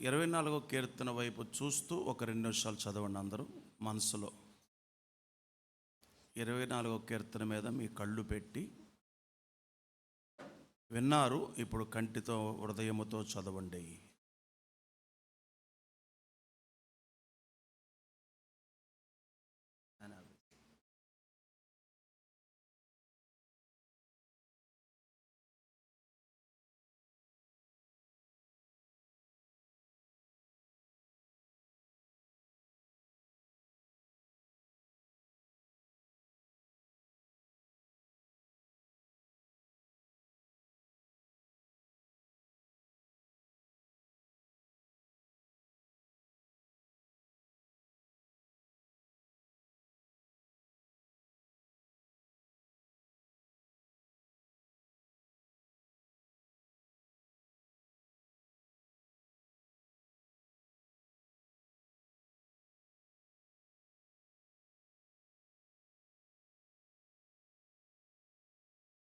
24వ కీర్తన వైపు చూస్తూ ఒక 2 నిమిషాలు చదవండి అందరూ మనసులో. 24వ కీర్తన మీద మీ కళ్ళు పెట్టి విన్నారు, ఇప్పుడు కంటితో హృదయముతో చదవండి.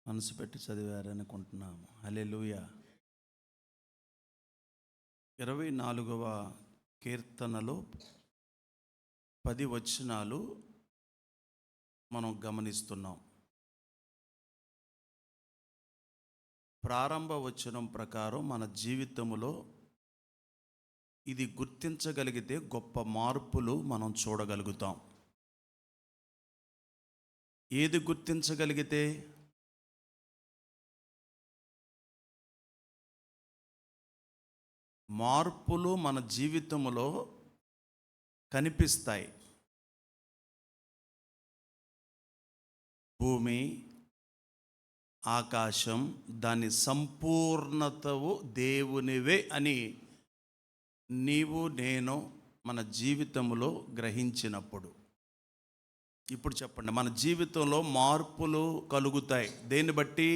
మనసు పెట్టి చదివారనుకుంటున్నాము. హల్లెలూయా. 24వ కీర్తనలో 10 వచనాలు మనం గమనిస్తున్నాం. ప్రారంభ వచనం ప్రకారం మన జీవితంలో ఇది గుర్తించగలిగితే గొప్ప మార్పులు మనం చూడగలుగుతాం. ఏది గుర్తించగలిగితే? మార్పులు మన జీవితంలో కనిపిస్తాయి. భూమి, ఆకాశం దాని సంపూర్ణతవు దేవునివే అని నీవు నేను మన జీవితంలో గ్రహించినప్పుడు, ఇప్పుడు చెప్పండి, మన జీవితంలో మార్పులు కలుగుతాయి. దేన్ని బట్టి?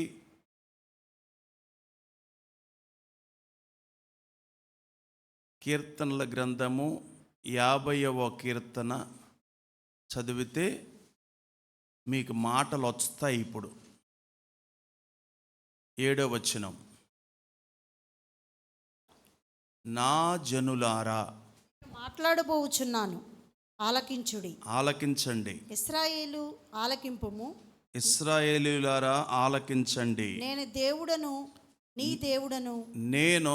కీర్తనల గ్రంథము 50వ కీర్తన చదివితే మీకు మాటలు వస్తాయి. ఇప్పుడు 7వ వచనం, నా జనులారా మాట్లాడబోచున్నాను, ఆలకించుడి. ఆలకించండి. ఇశ్రాయేలు ఆలకింపుము, ఇశ్రాయేలీయులారా ఆలకించండి. నేను దేవుడను నీ దేవుడను, నేను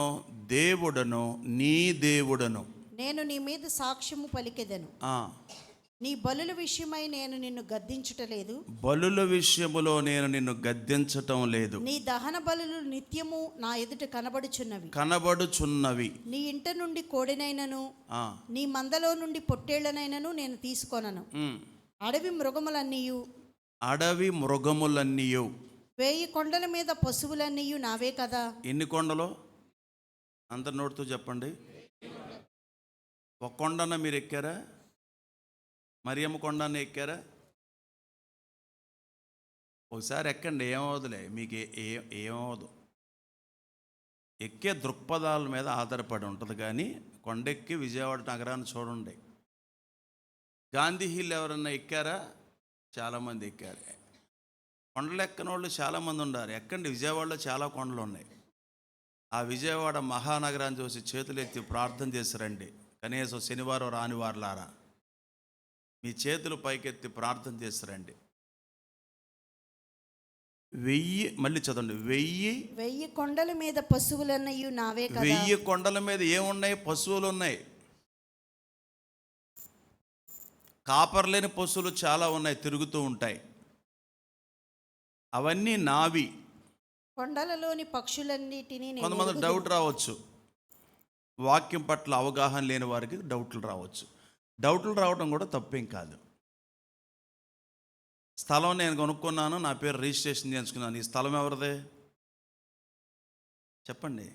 దేవుడను నీ దేవుడను, నేను నీ మీద సాక్ష్యము పలికెదను. నీ బలుల విషయమై నేను నిన్ను గద్దించుటలేదు, బలుల విషయములో నేను నిన్ను గద్దించటం లేదు. నీ దహన బలులు నిత్యము నా ఎదుట కనబడుచున్నవి. నీ ఇంట నుండి కోడినైనను నీ మందలో నుండి పొట్టేళ్లనైనను నేను తీసుకొనను. అడవి మృగములన్నీయు 1000 కొండల మీద పశువులన్నీయు నావే కదా. ఎన్ని కొండలు? అందరి నోటితో చెప్పండి. ఒక కొండన మీరు ఎక్కారా? మరియమ్మ కొండన్న ఎక్కారా? ఒకసారి ఎక్కండి, ఏమవదులే, మీకు ఏమవదు. ఎక్కే దృక్పథాల మీద ఆధారపడి ఉంటుంది. కానీ కొండెక్కి విజయవాడ నగరాన్ని చూడండి. గాంధీ హిల్ ఎవరన్నా ఎక్కారా? చాలామంది ఎక్కారు. కొండలు ఎక్కని వాళ్ళు చాలామంది ఉన్నారు. ఎక్కండి, విజయవాడలో చాలా కొండలు ఉన్నాయి. ఆ విజయవాడ మహానగరాన్ని చూసి చేతులు ఎత్తి ప్రార్థన చేసిరండి. కనీసం శనివారం రాని వారులారా మీ చేతులు పైకెత్తి ప్రార్థన చేసిరండి. 1000, మళ్ళీ చదవండి, 1000 కొండల మీద పశువులన్నయ్యు నావే కదా. 1000 కొండల మీద ఏమున్నాయి? పశువులు ఉన్నాయి. కాపర్లేని పశువులు చాలా ఉన్నాయి, తిరుగుతూ ఉంటాయి. అవన్నీ నావి. కొండలలోని పక్షులన్నిటినీ కొంతమంది డౌట్ రావచ్చు, వాక్యం పట్ల అవగాహన లేని వారికి డౌట్లు రావచ్చు. డౌట్లు రావడం కూడా తప్పేం కాదు. స్థలం నేను కొనుక్కున్నాను, నా పేరు రిజిస్ట్రేషన్ చేయించుకున్నాను. ఈ స్థలం ఎవరిదే? చెప్పండి.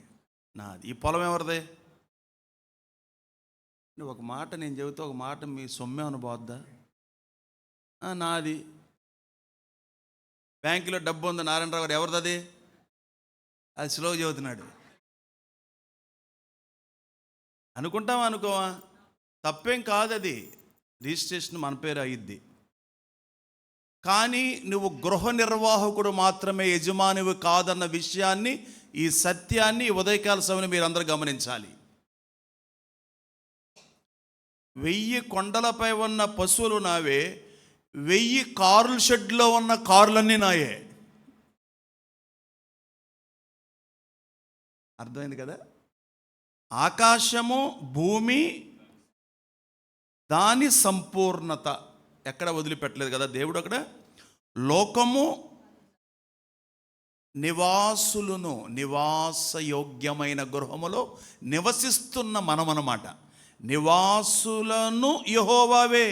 నాది. ఈ పొలం ఎవరిదే? ఒక మాట నేను చెబితే ఒక మాట మీ సొమ్మే అనుకోవద్దా? నాది. బ్యాంకులో డబ్బు ఉంది, నారాయణరావు గారు, ఎవరిది? అది స్లో చెబుతున్నాడు. అనుకుంటావా అనుకోవా? తప్పేం కాదు, అది రిజిస్ట్రేషన్ మన పేరు అయ్యిద్ది. కానీ నువ్వు గృహ నిర్వాహకుడు మాత్రమే, యజమానివి కాదన్న విషయాన్ని, ఈ సత్యాన్ని ఉదయకాల సమయంలో మీరు అందరూ గమనించాలి. 1000 కొండలపై ఉన్న పశువులు నావే, 1000 కార్ల షెడ్లో ఉన్న కార్లన్నీ నాయే. అర్థమైంది కదా? ఆకాశము, భూమి, దాని సంపూర్ణత ఎక్కడ వదిలిపెట్టలేదు కదా దేవుడు. అక్కడ లోకము, నివాసులను, నివాసయోగ్యమైన గృహములో నివసిస్తున్న మనమన్నమాట. నివాసులను యెహోవావే.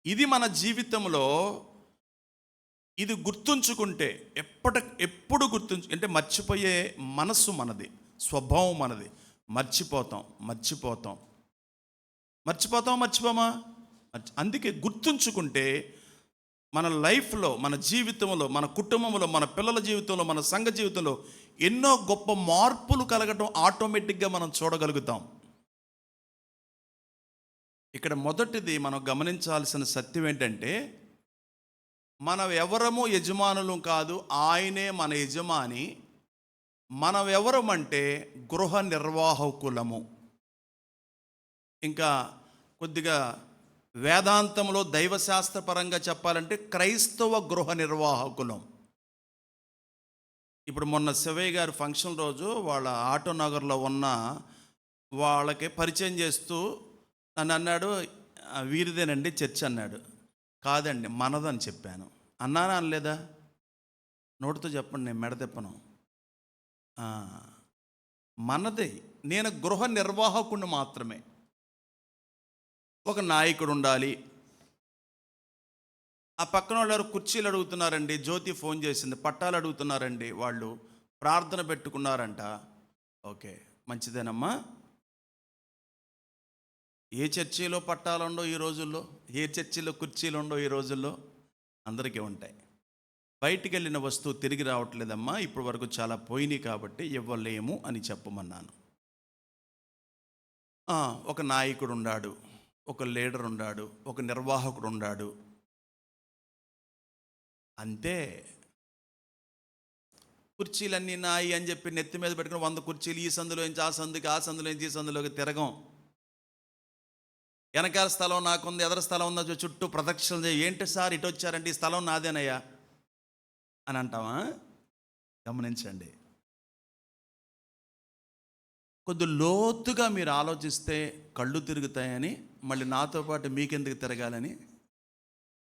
ఇది మన జీవితంలో, ఇది గుర్తుంచుకుంటే ఎప్పుడు అంటే మర్చిపోయే మనస్సు మనది, స్వభావం మనది. మర్చిపోమా. అందుకే గుర్తుంచుకుంటే మన లైఫ్లో, మన జీవితంలో, మన కుటుంబంలో, మన పిల్లల జీవితంలో, మన సంఘ జీవితంలో ఎన్నో గొప్ప మార్పులు కలగటం ఆటోమేటిక్గా మనం చూడగలుగుతాం. ఇక్కడ మొదటిది మనం గమనించాల్సిన సత్యం ఏంటంటే, మనం ఎవరము యజమానులు కాదు, ఆయనే మన యజమాని. మనం ఎవరమంటే గృహ నిర్వాహకులము. ఇంకా కొద్దిగా వేదాంతంలో దైవశాస్త్రపరంగా చెప్పాలంటే క్రైస్తవ గృహ నిర్వాహకులం. ఇప్పుడు మొన్న శివయ్య గారి ఫంక్షన్ రోజు వాళ్ళ ఆటోనగర్లో ఉన్న వాళ్ళకి పరిచయం చేస్తూ నన్ను అన్నాడు, వీరిదేనండి చర్చ్ అన్నాడు. కాదండి, మనదని చెప్పాను. అన్నానా అనలేదా? నోటితో చెప్పండి, నేను మెడతెప్పను. మనదే. నేను గృహ నిర్వాహకుడిని మాత్రమే. ఒక నాయకుడు ఉండాలి. ఆ పక్కన వాళ్ళు కుర్చీలు అడుగుతున్నారండి, జ్యోతి ఫోన్ చేసింది, పట్టాలు అడుగుతున్నారండి, వాళ్ళు ప్రార్థన పెట్టుకున్నారంట. ఓకే, మంచిదేనమ్మా. ఏ చర్చిలో పట్టాలు ఉండవు ఈ రోజుల్లో, ఏ చర్చిలో కుర్చీలు ఉండవు ఈ రోజుల్లో, అందరికీ ఉంటాయి. బయటికి వెళ్ళిన వస్తువు తిరిగి రావట్లేదమ్మా, ఇప్పటి వరకు చాలా పోయినాయి కాబట్టి ఇవ్వలేము అని చెప్పమన్నాను. ఒక నాయకుడు ఉన్నాడు, ఒక లీడర్ ఉన్నాడు, ఒక నిర్వాహకుడు ఉన్నాడు. అంతే. కుర్చీలన్నీ నాయి అని చెప్పి నెత్తి మీద పెట్టుకుని 100 కుర్చీలు ఈ సందులో నుంచి ఆ సందుకి, ఆ సందులో నుంచి ఈ సందులోకి తిరగం. వెనకాల స్థలం నాకుంది, ఎదర స్థలం ఉందా చుట్టూ ప్రదక్షిణలు చేయి. ఏంటి సార్ ఇటు వచ్చారంటే ఈ స్థలం నాదేనయ్యా అని అంటావా? గమనించండి. కొద్ది లోతుగా మీరు ఆలోచిస్తే కళ్ళు తిరుగుతాయని, మళ్ళీ నాతో పాటు మీకెందుకు తిరగాలని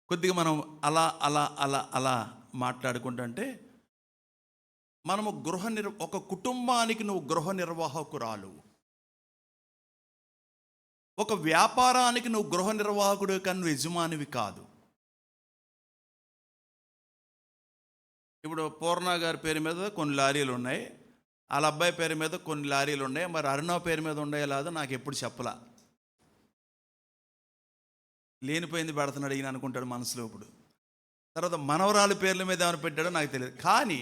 కొద్దిగా మనం అలా అలా అలా అలా మాట్లాడుకుంటుంటే, మనము ఒక కుటుంబానికి నువ్వు గృహ నిర్వాహకురాలు, ఒక వ్యాపారానికి నువ్వు గృహ నిర్వాహకుడు కానీ నువ్వు యజమానివి కాదు. ఇప్పుడు పూర్ణ గారి పేరు మీద కొన్ని లారీలు ఉన్నాయి, వాళ్ళ అబ్బాయి పేరు మీద కొన్ని లారీలు ఉన్నాయి, మరి అరుణ పేరు మీద ఉన్నాయో లేదో నాకు ఎప్పుడు చెప్పలా. లేనిపోయింది పెడుతున్నాడు ఈయన అనుకుంటాడు మనసులో. ఇప్పుడు తర్వాత మనవరాలి పేర్ల మీద ఏమైనా పెట్టాడో నాకు తెలియదు. కానీ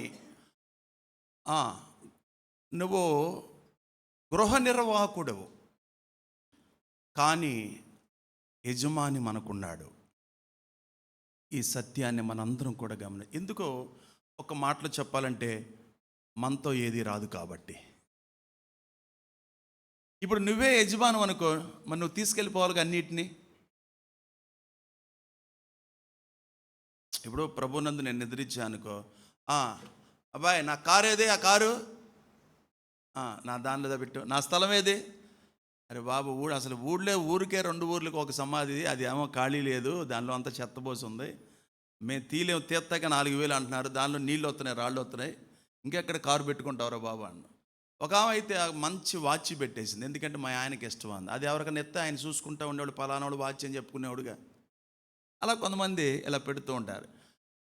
నువ్వు గృహ నిర్వాహకుడవు, కానీ యజమాని మనకున్నాడు. ఈ సత్యాన్ని మనందరం కూడా ఎందుకో ఒక మాటలో చెప్పాలంటే, మనతో ఏది రాదు కాబట్టి. ఇప్పుడు నువ్వే యజమానం అనుకో, మరి నువ్వు తీసుకెళ్ళిపోవాలి అన్నిటినీ. ఇప్పుడు ప్రభునందు నేను నిద్రించా అనుకో, అబ్బాయి నా కారు ఏది, ఆ కారు నా దానిలో పెట్టు, నా స్థలం ఏది. అరే బాబు, అసలు ఊరికే 2 ఊర్లకు ఒక సమాధి, అది ఏమో ఖాళీ లేదు, దానిలో అంతా చెత్తబోసి ఉంది, మేము తీస్తాక 4,000 అంటున్నారు, దానిలో నీళ్ళు వస్తున్నాయి, రాళ్ళు వస్తున్నాయి, ఇంకెక్కడ కారు పెట్టుకుంటావురా బాబు అన్న. ఒక ఆమె అయితే మంచి వాచ్ పెట్టేసింది, ఎందుకంటే మా ఆయనకి ఇష్టం అంది. అది ఎవరికైనా ఎత్తే ఆయన చూసుకుంటూ ఉండేవాడు, పలానాడు వాచ్ అని చెప్పుకునేవాడుగా. అలా కొంతమంది ఇలా పెడుతూ ఉంటారు.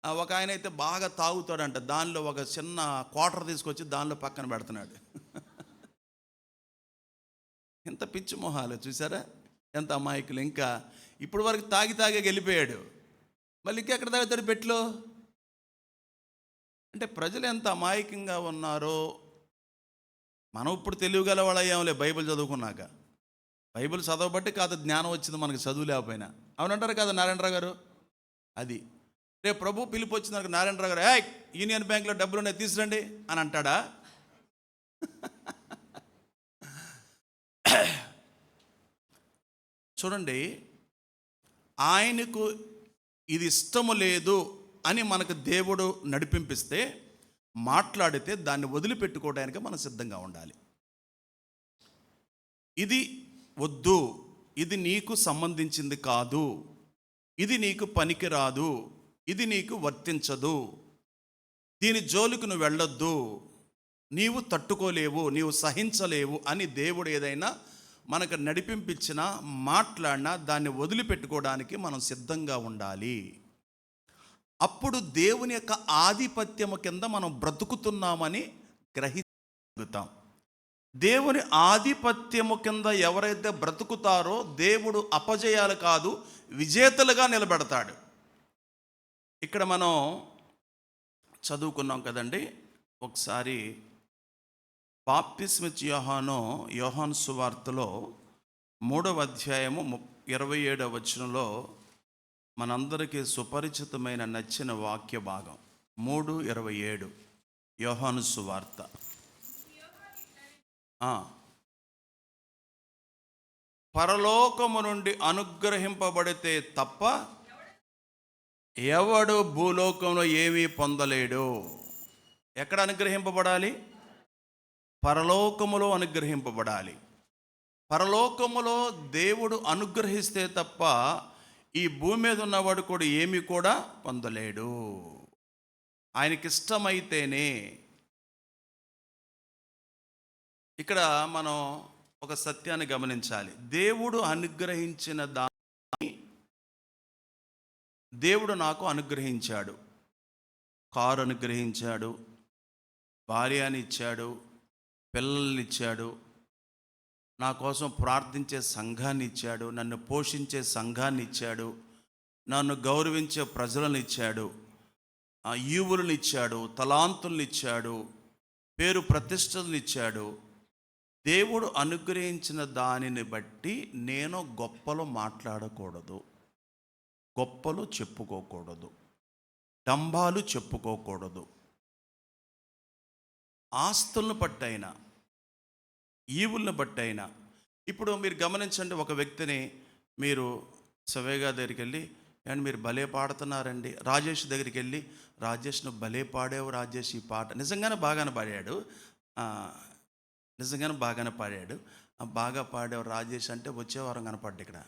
ఒక ఆయన అయితే బాగా తాగుతాడంట, దానిలో ఒక చిన్న క్వార్టర్ తీసుకొచ్చి దానిలో పక్కన పెడుతున్నాడు. ఎంత పిచ్చి మొహాలు చూసారా, ఎంత అమాయకులు. ఇంకా ఇప్పుడు వరకు తాగి వెళ్ళిపోయాడు, మళ్ళీ ఇంకెక్కడ తాగుతాడు పెట్లో. అంటే ప్రజలు ఎంత అమాయకంగా ఉన్నారో. మనం ఇప్పుడు తెలివిగల వాళ్ళు అయ్యాంలే బైబిల్ చదువుకున్నాక. బైబిల్ చదవబట్టి కాదు జ్ఞానం వచ్చింది మనకు, చదువు లేకపోయినా. అవునంటారు కదా నారాయణరావు గారు. అది రేపు ప్రభు పిలుపు వచ్చిందనుకో, నారాయణరావు గారు యూనియన్ బ్యాంక్లో డబ్బులు ఉన్నాయి తీసురండి అని అంటాడా? చూడండి, ఆయనకు ఇది ఇష్టము లేదు అని మనకు దేవుడు నడిపింపిస్తే, మాట్లాడితే దాన్ని వదిలిపెట్టుకోవడానికి మనం సిద్ధంగా ఉండాలి. ఇది వద్దు, ఇది నీకు సంబంధించింది కాదు, ఇది నీకు పనికిరాదు, ఇది నీకు వర్తించదు, దీని జోలికి నువ్వు వెళ్ళొద్దు, నీవు తట్టుకోలేవు, నీవు సహించలేవు అని దేవుడు ఏదైనా మనకు నడిపించినా మాట్లాడినా దాన్ని వదిలిపెట్టుకోవడానికి మనం సిద్ధంగా ఉండాలి. అప్పుడు దేవుని యొక్క ఆధిపత్యము కింద మనం బ్రతుకుతున్నామని గ్రహిస్తాం. దేవుని ఆధిపత్యము కింద ఎవరైతే బ్రతుకుతారో దేవుడు అపజయాలు కాదు విజేతలుగా నిలబెడతాడు. ఇక్కడ మనం చదువుకున్నాం కదండి, ఒకసారి బాప్తిస్మిచ్చి యోహాను సువార్తలో 3వ అధ్యాయము 27వ వచనంలో మనందరికీ సుపరిచితమైన నచ్చిన వాక్య భాగం 3:27 యోహాను సువార్త. పరలోకము నుండి అనుగ్రహింపబడితే తప్ప ఎవడు భూలోకంలో ఏమీ పొందలేడు. ఎక్కడ అనుగ్రహింపబడాలి? పరలోకములో అనుగ్రహింపబడాలి. పరలోకములో దేవుడు అనుగ్రహిస్తే తప్ప ఈ భూమి మీద ఉన్నవాడు కూడా ఏమీ కూడా పొందలేడు. ఆయనకిష్టమైతేనే. ఇక్కడ మనం ఒక సత్యాన్ని గమనించాలి. దేవుడు అనుగ్రహించిన దాన్ని దేవుడు నాకు అనుగ్రహించాడు. కారు అనుగ్రహించాడు, భార్యని ఇచ్చాడు, పిల్లల్ని ఇచ్చాడు, నా కోసం ప్రార్థించే సంఘాన్ని ఇచ్చాడు, నన్ను పోషించే సంఘాన్ని ఇచ్చాడు, నన్ను గౌరవించే ప్రజలను ఇచ్చాడు, ఈవులను ఇచ్చాడు, తలాంతులను ఇచ్చాడు, పేరు ప్రతిష్టలను ఇచ్చాడు. దేవుడు అనుగ్రహించిన దానిని బట్టి నేను గొప్పలు మాట్లాడకూడదు, గొప్పలు చెప్పుకోకూడదు, డంబాలు చెప్పుకోకూడదు. ఆస్తులను బట్టైనా ఈవులను బట్టైనా. ఇప్పుడు మీరు గమనించండి, ఒక వ్యక్తిని మీరు సవేగా దగ్గరికి వెళ్ళి, అండ్ మీరు భలే పాడుతున్నారండి, రాజేష్ దగ్గరికి వెళ్ళి, రాజేష్ నువ్వు భలే పాడావు రాజేష్, ఈ పాట నిజంగానే బాగానే పాడాడు, నిజంగానే బాగానే పాడాడు, బాగా పాడావు రాజేష్ అంటే వచ్చేవారం కనపడ్డా. ఇక్కడ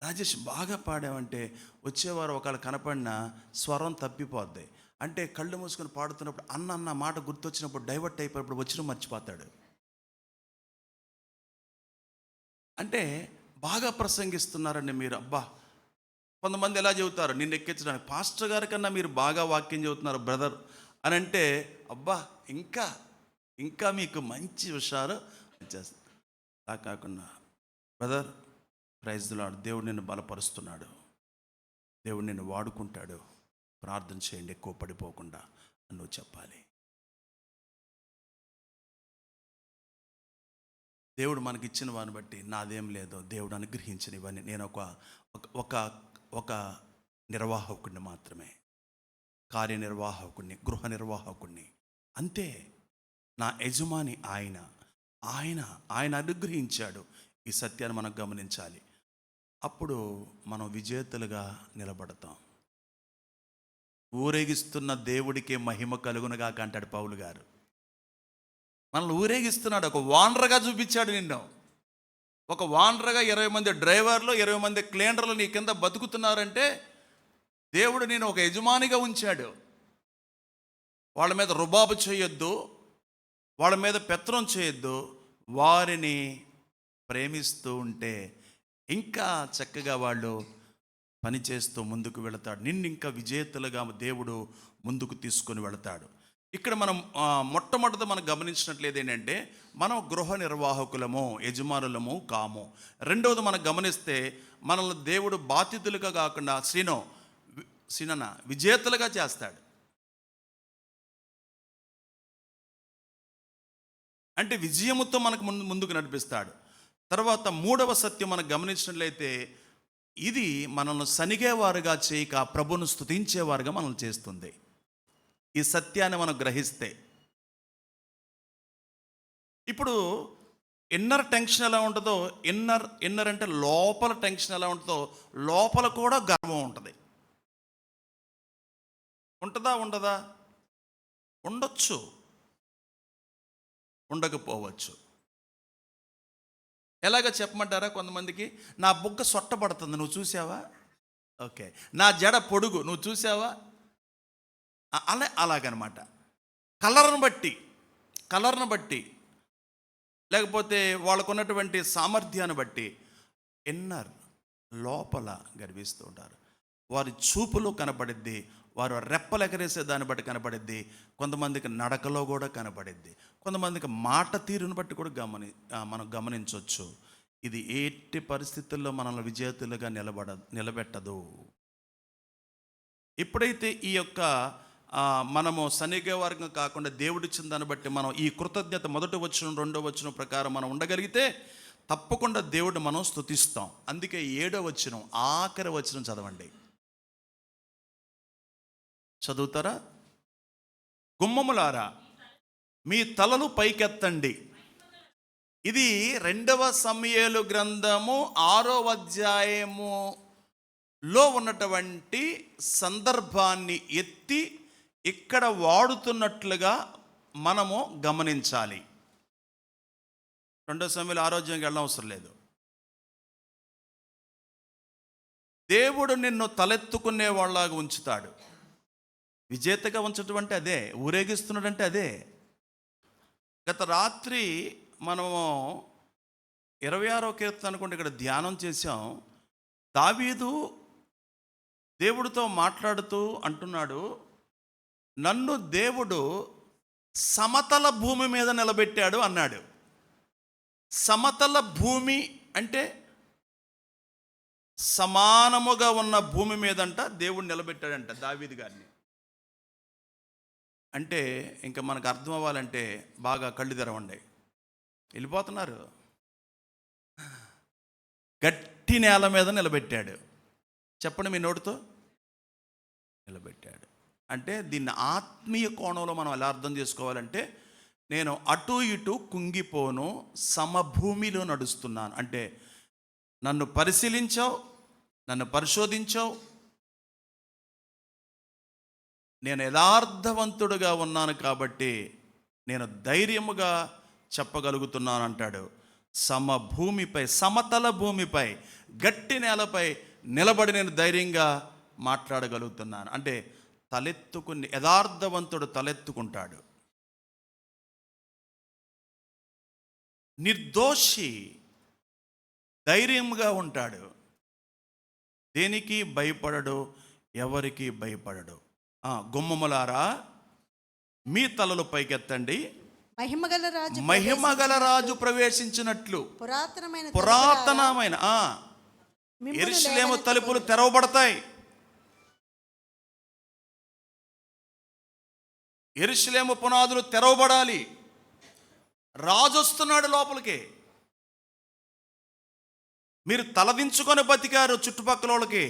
రాజేష్ బాగా పాడావంటే వచ్చేవారు ఒకళ్ళు కనపడిన స్వరం తప్పిపోద్ది. అంటే కళ్ళు మూసుకొని పాడుతున్నప్పుడు అన్న మాట గుర్తొచ్చినప్పుడు డైవర్ట్ అయిపోయినప్పుడు వచ్చిన మర్చిపోతాడు. అంటే బాగా ప్రసంగిస్తున్నారండి మీరు, అబ్బా. కొంతమంది ఎలా చెబుతారు నిన్ను ఎక్కించడానికి, పాస్టర్ గారి కన్నా మీరు బాగా వాక్యం చెబుతున్నారు బ్రదర్ అని అంటే, అబ్బా ఇంకా ఇంకా మీకు మంచి విషయాలు చేస్తారు. అలా కాకుండా బ్రదర్ ప్రైజ్ ది లార్డ్, దేవుడు నిన్ను బలపరుస్తున్నాడు, దేవుడు నిన్ను వాడుకుంటాడు, ప్రార్థన చేయండి ఎక్కువ పడిపోకుండా అని నువ్వు చెప్పాలి. దేవుడు మనకిచ్చిన వారిని బట్టి నాదేం లేదో దేవుడు అనుగ్రహించిన ఇవన్నీ నేను ఒక నిర్వాహకుడిని మాత్రమే, కార్యనిర్వాహకుడిని, గృహ నిర్వాహకుడిని అంతే. నా యజమాని ఆయన అనుగ్రహించాడు. ఈ సత్యాన్ని మనం గమనించాలి. అప్పుడు మనం విజేతలుగా నిలబడతాం. ఊరేగిస్తున్న దేవుడికే మహిమ కలుగునుగాక అంటాడు పౌలు గారు. మనల్ని ఊరేగిస్తున్నాడు, ఒక వానరగా చూపించాడు నిన్ను. ఒక వానరగా 20 మంది డ్రైవర్లు 20 మంది క్లీనర్లు నీ కింద బతుకుతున్నారంటే దేవుడు నేను ఒక యజమానిగా ఉంచాడు. వాళ్ళ మీద రుబాబు చేయొద్దు, వాళ్ళ మీద పెత్తనం చేయొద్దు, వారిని ప్రేమిస్తూ ఉంటే ఇంకా చక్కగా వాళ్ళు పనిచేస్తూ ముందుకు వెళతాడు. నిన్ను ఇంకా విజేతలుగా దేవుడు ముందుకు తీసుకొని వెళతాడు. ఇక్కడ మనం మొట్టమొదట మనం గమనించినట్లేదు ఏంటంటే, మనం గృహ నిర్వాహకులము, యజమానులము కాము. రెండవది మనం గమనిస్తే మనల్ని దేవుడు బాధితులుగా కాకుండా సీనన్న విజేతలుగా చేస్తాడు. అంటే విజయముతో మనకు ముందుకు నడిపిస్తాడు. తర్వాత మూడవ సత్యం మనం గమనించినట్లయితే, ఇది మనల్ని సనిగేవారుగా చేయక ప్రభువును స్తుతించేవారుగా మనల్ని చేస్తుంది. ఈ సత్యాన్ని మనం గ్రహిస్తే, ఇప్పుడు ఇన్నర్ టెన్షన్ ఎలా ఉంటుందో, ఇన్నర్ అంటే లోపల టెన్షన్ ఎలా ఉంటుందో, లోపల కూడా గర్వం ఉంటుంది. ఉంటుందా ఉండదా? ఉండొచ్చు, ఉండకపోవచ్చు. ఎలాగ చెప్పమంటారా? కొంతమందికి నా బుగ్గ సొట్టబడుతుంది, నువ్వు చూసావా? ఓకే. నా జడ పొడుగు, నువ్వు చూసావా? అలాగనమాట. కలర్ను బట్టి లేకపోతే వాళ్ళకు ఉన్నటువంటి సామర్థ్యాన్ని బట్టి ఇన్నర్ లోపల గర్విస్తూ ఉంటారు. వారి చూపులో కనపడిద్ది, వారు రెప్పలు ఎగరేసే దాన్ని బట్టి కనపడిద్ది, కొంతమందికి నడకలో కూడా కనపడిద్ది, కొంతమందికి మాట తీరును బట్టి కూడా మనం గమనించవచ్చు. ఇది ఎట్టి పరిస్థితుల్లో మనల్ని విజేతలుగా నిలబెట్టదు. ఎప్పుడైతే ఈ యొక్క మనము సన్నిగ వర్గం కాకుండా దేవుడిచ్చిన దాన్ని బట్టి మనం ఈ కృతజ్ఞత 1వ వచనం 2వ వచనం ప్రకారం మనం ఉండగలిగితే తప్పకుండా దేవుడు మనం స్తుతిస్తాం. అందుకే 7వ వచనం ఆఖరి వచనం చదవండి. చదువుతారా? గుమ్మములారా మీ తలలు పైకెత్తండి. ఇది 2వ సమూయేలు గ్రంథము 6వ అధ్యాయములో ఉన్నటువంటి సందర్భాన్ని ఎత్తి ఇక్కడ వాడుతున్నట్లుగా మనము గమనించాలి. 2వ సమూయేలు 6వ అధ్యాయంకి వెళ్ళడం అవసరం లేదు. దేవుడు నిన్ను తలెత్తుకునే వాళ్ళలాగా ఉంచుతాడు. విజేతగా ఉంచటం అంటే అదే, ఊరేగిస్తున్నాడంటే అదే. గత రాత్రి మనము 26వ కీర్తన అనుకుంటే ఇక్కడ ధ్యానం చేశాం. దావీదు దేవుడితో మాట్లాడుతూ అంటున్నాడు, నన్ను దేవుడు సమతల భూమి మీద నిలబెట్టాడు అన్నాడు. సమతల భూమి అంటే సమానముగా ఉన్న భూమి మీదంట దేవుడు నిలబెట్టాడంట దావీదు గారిని. అంటే ఇంకా మనకు అర్థం అవ్వాలంటే బాగా కళ్ళు తెరవండి. వెళ్ళిపోతున్నారు. గట్టి నేల మీద నిలబెట్టాడు. చెప్పండి మీ నోటితో. నిలబెట్టాడు అంటే దీన్ని ఆత్మీయ కోణంలో మనం ఎలా అర్థం చేసుకోవాలంటే, నేను అటు ఇటు కుంగిపోను, సమభూమిలో నడుస్తున్నాను. అంటే నన్ను పరిశీలించావు, నన్ను పరిశోధించావు, నేను యథార్థవంతుడుగా ఉన్నాను కాబట్టి నేను ధైర్యముగా చెప్పగలుగుతున్నాను అంటాడు. సమభూమిపై, సమతల భూమిపై, గట్టి నేలపై నిలబడి నేను ధైర్యంగా మాట్లాడగలుగుతున్నాను. అంటే తలెత్తుకుని యథార్థవంతుడు తలెత్తుకుంటాడు. నిర్దోషి ధైర్యంగా ఉంటాడు. దేనికి భయపడడు, ఎవరికి భయపడడు. గుమ్మములారా మీ తలలు పైకెత్తండి, మహిమగల రాజు ప్రవేశించినట్లు పురాతనమైన యెరూషలేము తలుపులు తెరవబడతాయి. యెరూషలేము పునాదులు తెరవబడాలి. రాజు వస్తున్నాడు లోపలికి. మీరు తలదించుకొని బతికారు చుట్టుపక్కల వాళ్ళకి,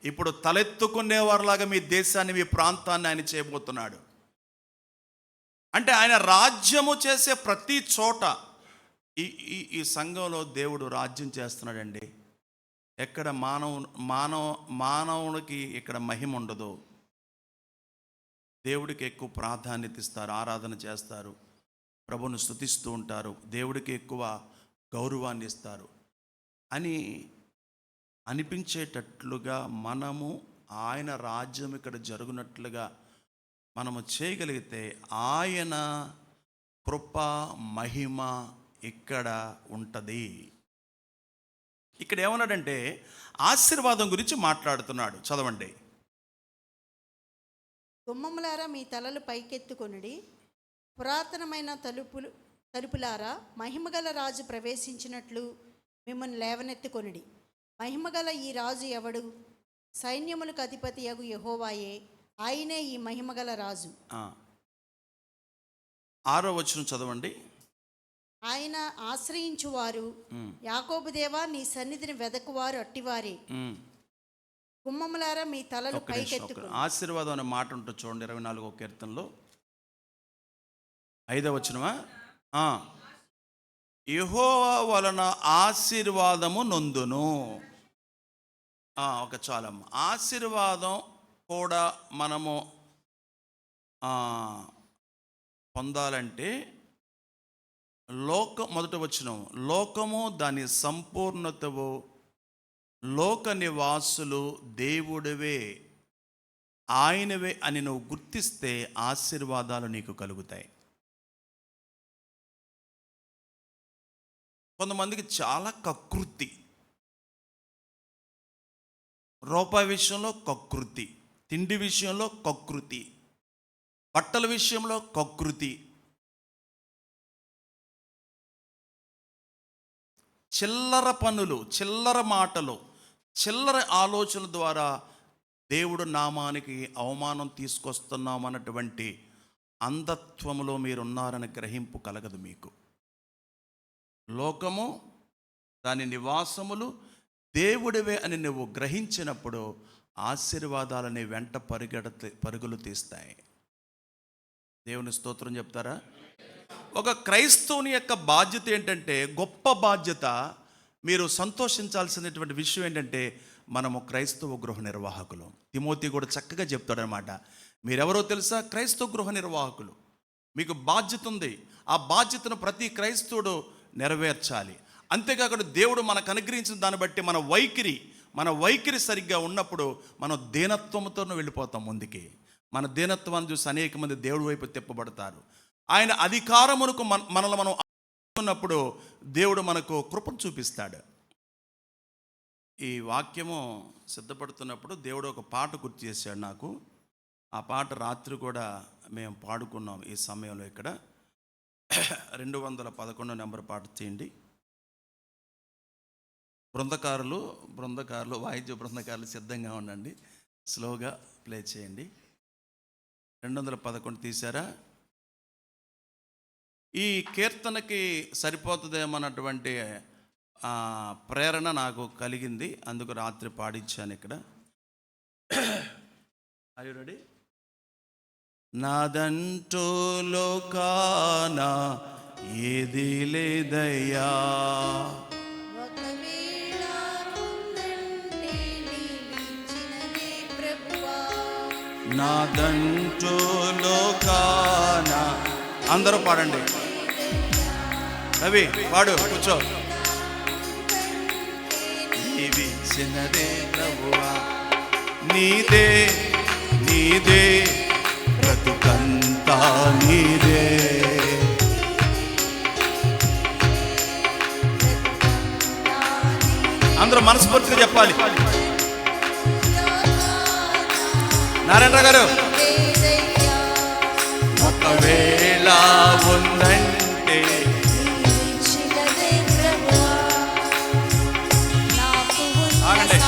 ఇప్పుడు తలెత్తుకునేవారిలాగా మీ దేశాన్ని, మీ ప్రాంతాన్ని ఆయన చేయబోతున్నాడు. అంటే ఆయన రాజ్యము చేసే ప్రతి చోట ఈ సంఘంలో దేవుడు రాజ్యం చేస్తున్నాడండి. ఎక్కడ మానవునికి ఇక్కడ మహిమ ఉండదు, దేవుడికి ఎక్కువ ప్రాధాన్యత ఇస్తారు, ఆరాధన చేస్తారు, ప్రభువును స్తుతిస్తూ ఉంటారు, దేవుడికి ఎక్కువ గౌరవాన్ని ఇస్తారు అని అనిపించేటట్లుగా మనము ఆయన రాజ్యం ఇక్కడ జరుగునట్లుగా మనము చేయగలిగితే ఆయన కృప మహిమ ఇక్కడ ఉంటుంది. ఇక్కడ ఏమన్నాడంటే ఆశీర్వాదం గురించి మాట్లాడుతున్నాడు. చదవండి. గుమ్మములారా మీ తలలు పైకెత్తుకొనుడి, పురాతనమైన తలుపులారా మహిమగల రాజు ప్రవేశించినట్లు మిమ్మల్ని లేవనెత్తుకొనుడి. మహిమగల ఈ రాజు ఎవడు? సైన్యములకు అధిపతి యగు యెహోవాయే, ఆయనే ఈ మహిమగల రాజు. 6వ వచనం చదవండి. ఆయన ఆశ్రయించువారు, యాకోబు దేవా నీ సన్నిధిని వెదకువారు అట్టివారే. గుమ్మములారా మీ తలలు పైకెత్తుకొని. ఆశీర్వాదం అనే మాట ఉంటుంది చూడండి 24వ కీర్తనలో 5వ వచనమా. యెహోవా వలన ఆశీర్వాదము నొందును. ఒక చాలమ్మ. ఆశీర్వాదం కూడా మనము పొందాలంటే మొదటి వచనం, లోకము దాని సంపూర్ణతవు, లోక నివాసులు దేవుడివే, ఆయనవే అని నువ్వు గుర్తిస్తే ఆశీర్వాదాలు నీకు కలుగుతాయి. కొంతమందికి చాలా కకృతి, రూపాయి విషయంలో కకృతి, తిండి విషయంలో కకృతి, బట్టల విషయంలో కకృతి, చిల్లర పనులు, చిల్లర మాటలు, చిల్లర ఆలోచనల ద్వారా దేవుడు నామానికి అవమానం తీసుకొస్తున్నామన్నటువంటి అంధత్వములో మీరున్నారని గ్రహింపు కలగదు మీకు. లోకము దాని నివాసములు దేవుడివే అని నువ్వు గ్రహించినప్పుడు ఆశీర్వాదాలని వెంట పరుగులు తీస్తాయి. దేవుని స్తోత్రం చెప్తారా? ఒక క్రైస్తవుని యొక్క బాధ్యత ఏంటంటే, గొప్ప బాధ్యత, మీరు సంతోషించాల్సినటువంటి విషయం ఏంటంటే, మనము క్రైస్తవ గృహ నిర్వాహకులు. తిమోతి కూడా చక్కగా చెప్తాడనమాట. మీరెవరో తెలుసా? క్రైస్తవ గృహ నిర్వాహకులు. మీకు బాధ్యత ఉంది. ఆ బాధ్యతను ప్రతి క్రైస్తవుడు నెరవేర్చాలి. అంతేకాకుండా దేవుడు మనకు అనుగ్రహించిన దాన్ని బట్టి మన వైఖరి సరిగ్గా ఉన్నప్పుడు మనం దీనత్వంతో వెళ్ళిపోతాం ముందుకి. మన దీనత్వాన్ని చూసి అనేక మంది దేవుడి వైపు తిప్పబడతారు. ఆయన అధికారమునకు మనల్ని మనం ఉన్నప్పుడు దేవుడు మనకు కృపను చూపిస్తాడు. ఈ వాక్యము సిద్ధపడుతున్నప్పుడు దేవుడు ఒక పాట గుర్తు చేశాడు నాకు. ఆ పాట రాత్రి కూడా మేము పాడుకున్నాం. ఈ సమయంలో ఇక్కడ 211 నెంబర్ పాట చేయండి. బృందకారులు వాయిద్య బృందకారులు సిద్ధంగా ఉండండి. స్లోగా ప్లే చేయండి. 211 తీశారా? ఈ కీర్తనకి సరిపోతుందేమన్నటువంటి ప్రేరణ నాకు కలిగింది. అందుకు రాత్రి పాడించాను ఇక్కడ. Are you ready? నాదంటూ లోకాన ఏది లేదయ్యా, నాదంటూ లోకాన. అందరూ పాడండి. రవి పాడు, కూర్చో. నీవిచ్చినదే ప్రభువా, నీదే బ్రతుకంతా నీదే. అందరూ మనస్ఫూర్తిగా చెప్పాలి. నారాయణ గారు, ఒకవేళ ఉందంటే ఆగండి.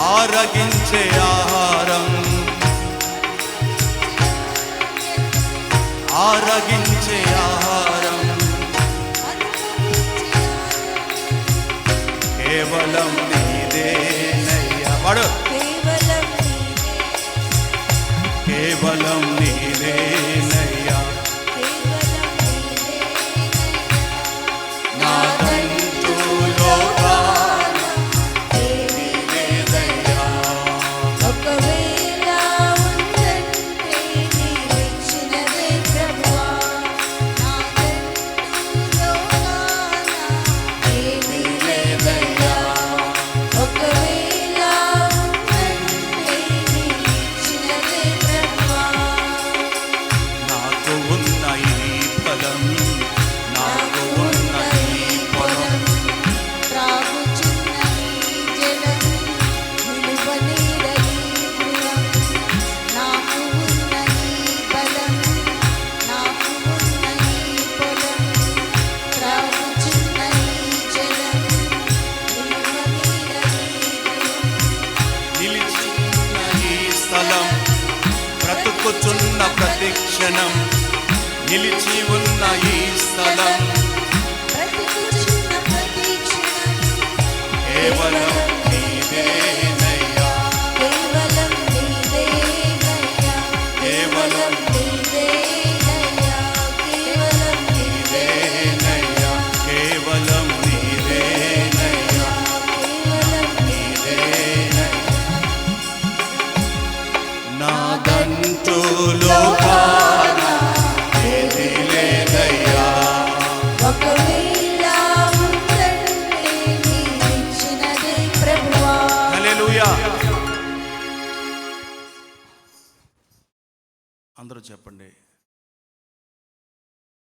ఆరగించే ఆహారం, ఆరగించే ఆహారం కేవలం నీదేనయ్యా. వాడు కేవలం నీదేనయ్యా. నాదంటూ లోకాన ఏది లేదయ్యా. ఒకవేళ ఉందంటే నీవిచ్చినదే ప్రభువా, నాదంటూ లోకాన ఏది లేదయ్యా. ఒకవేళ క్షణం నిలిచి ఉన్న ఈ స్థలం బ్రతుకుచున్న ప్రతి క్షణం కేవలం నీవేనయ్యా, కేవలం నీవేనయ్యా, కేవలం నీవేనయ్యా, కేవలం నీవేనయ్యా, కేవలం నీవేనయ్యా, కేవలం నీవేనయ్యా. నాదంటూ లోకాన ఏదీ లేదయ్యా, ఒకవేళ ఉందంటే నీవిచ్చినదే ప్రభువా. హల్లెలూయా. అందరూ చెప్పండి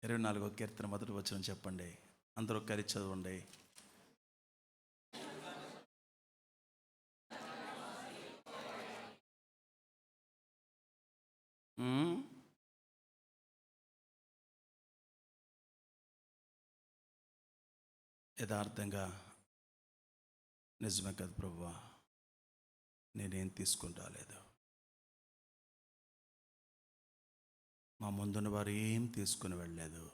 24వ కీర్తన మొదటి వచనం చెప్పండి. అందరూ కలిసి చదవండి. యథార్థంగా నిజమే కదా ప్రభువా, నేనేం తీసుకుని రాలేదు, మా ముందున్న వారు ఏం తీసుకుని వెళ్ళలేదు.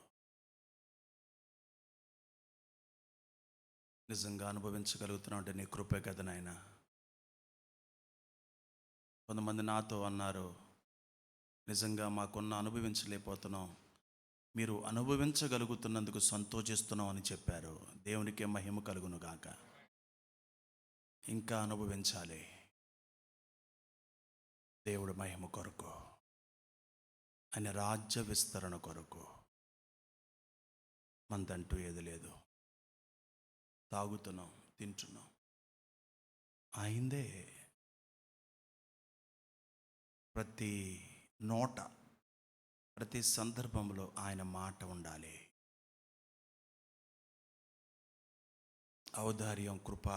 నిజంగా అనుభవించగలుగుతున్నావు అంటే నీ కృపే కదా నాయన. కొంతమంది నాతో అన్నారు, నిజంగా మాకున్న అనుభవించలేకపోతున్నాం, మీరు అనుభవించగలుగుతున్నందుకు సంతోషిస్తున్నాం అని చెప్పారు. దేవునికే మహిమ కలుగును గాక. ఇంకా అనుభవించాలి దేవుడి మహిమ కొరకు, ఆయన రాజ్య విస్తరణ కొరకు. మనదంటూ ఏది లేదు, తాగుతున్నాం, తింటున్నాం, అయిందే. ప్రతి నోట ప్రతి సందర్భంలో ఆయన మాట ఉండాలి. ఔదార్యం, కృప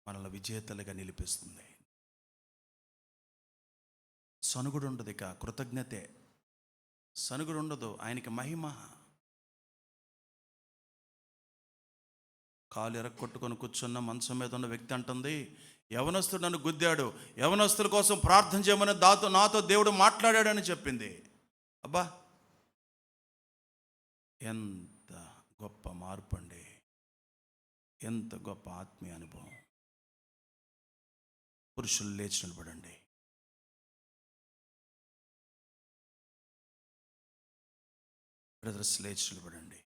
మనల్ని విజేతలుగా నిలిపిస్తుంది. సనుగుడు ఉండదు, ఇక కృతజ్ఞతే. సనుగుడు ఉండదు, ఆయనకి మహిమ. కాలు ఎరక్కొట్టుకొని కూర్చున్న మంచం మీద ఉన్న వ్యక్తి అంటుంది, యవనస్తుడు నన్ను గుద్దాడు, యవనస్తుల కోసం ప్రార్థన చేయమని నాతో దేవుడు మాట్లాడాడని చెప్పింది. అబ్బా, ఎంత గొప్ప మార్పు అండి, ఎంత గొప్ప ఆత్మీయ అనుభవం. పురుషులు లేచి నిలబడండి. బ్రదర్స్ లేచి నిలబడండి.